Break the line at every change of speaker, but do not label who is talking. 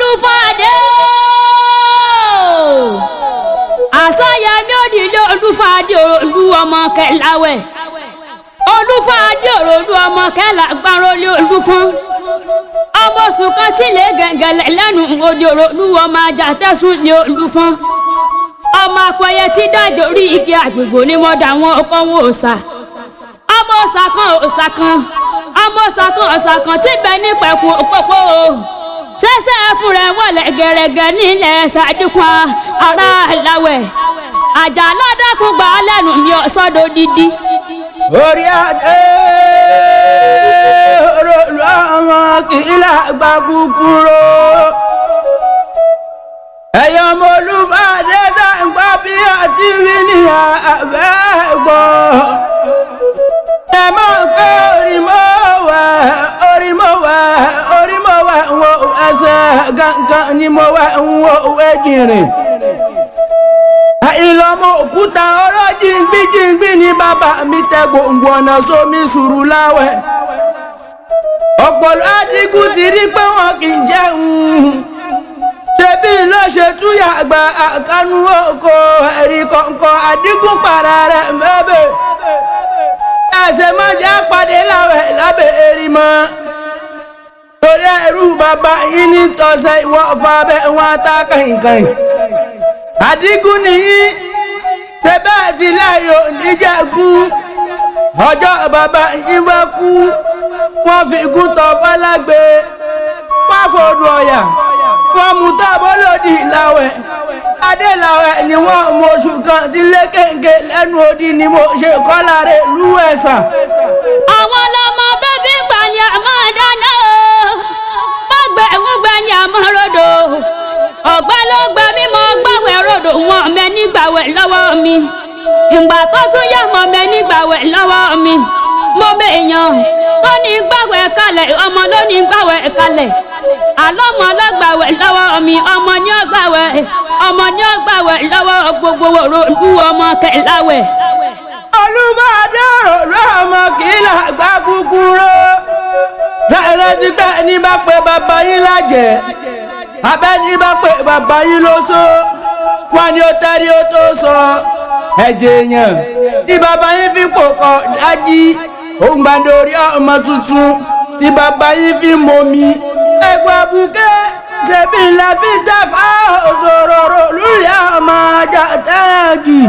Olúfàdé Àsáyẹmí òdìlé Olúfàdé òròlú ọmọ kẹláwẹ̀ Olúfàdé òròlú ọmọ kẹlà gbárólé olúfọ́n ọmọ sùkọ́ tílé gẹ̀ǹgẹ̀lẹ̀ lẹ́nu òdì òròlú ọmọ ajá tẹ́sùn ní olúfọ́n ọmọ akọyẹ tí dájọ́ orí igi àgbègbè ní mọ́dà wọn ọkọ̀ wọn òòṣà ọmọ òòṣà kan ọmọ òòṣà kan tí bẹ ní pẹ̀kun òpópó sẹ́sẹ́ fún rẹ̀ wọlé gẹ̀rẹ́gẹ̀ nílẹ̀ ṣàdínkù ara láwẹ̀ àjà aládàkùn gbà lẹ́nu mi ọ̀sọ́dọ̀ dídí.
orí adé òròlú ọmọ kìlá gba kúkúrò ẹ̀yọ́ ọmọ Olúfàdé sàǹgbà bí ọtí wí ní àbẹ́gbọ́ ẹ mọ̀ pé orí mọ́ wá wo ẹsẹ̀ gangan ni mo wá wo ejìnrìn ìlọ́mọ òkúta ọ̀rọ̀ jìngbìjìngbì ni bàbá mi tẹ gbòǹgbò ọ̀nà sómi sùúrù láwẹ̀ ọ̀pọ̀lọ́ adigun ti rí pé wọn kì í jẹun ṣebí ló ṣe túyà gba àkànú oko ẹ̀rí kọ̀ọ̀kan adigun para rẹ̀ mẹ́bẹ̀ ẹsẹ̀ máa jẹ́ pàdé láwẹ̀ lábẹ́ erimọ́ torí ẹrú bàbá yìí ní tọ́sẹ̀ ìwọ fàbẹ́ wọn ta kàìnkàìn adigun nìyí ṣe bẹ́ẹ̀ ti láyò níjẹ̀gún ọjọ́ bàbá yìí wá kú wọ́n fi kú tọ́ fálágbé wọ́n fòdù ọ̀yà wọ́n mú tábọ́lòdì láwẹ̀ adéláwẹ̀ ni wọ́n mú oṣù kan tí lé kéńké lẹ́nu odi ni mo ṣe kọ́lá rẹ̀ lú ẹ̀sà.
àwọn ọlọmọ bẹ́bí gbà ní àmọ́ dáná gbàgbẹ́ ní àmọ́ ròdò ọ̀gbẹ́ ló gbẹ mímọ́ gbàwẹ̀ ròdò wọn mẹ́ nígbàwẹ̀ lọ́wọ́ mi ìgbà tó tún yá mọ́ mẹ́ nígbàwẹ̀ lọ́wọ́ mi mo mẹ́yàn tó ní gbàwẹ̀ kalẹ̀ ọmọ ló ní gbàwẹ̀ kalẹ̀ àlọ́mọ lọ́gbàwẹ̀ lọ́wọ́ mi ọmọ ní ọgbàwẹ̀ lọ́wọ́ gbogbo òròlú ọmọ kẹláwẹ̀.
Olúfàdé òròlú ọmọ kìlá gba kúkúrò fẹ́rẹ́ ti pẹ́ ní bá pé bàbá yín lájẹ̀ abẹ́ni bá pé bàbá yín ló sọ wọn ni ó tẹ́rí ó tó sọ ẹ̀jẹ̀ èèyàn ní bàbá yín fi pòkọ̀ dájí òun gbàdórí ọmọ tuntun ní bàbá yín fi mọ̀mí ẹgbẹ́ àbùkẹ́ ṣèbí ńlá fi tẹ́fà òṣòro lórí ọmọ ajá tẹ́ẹ̀gì.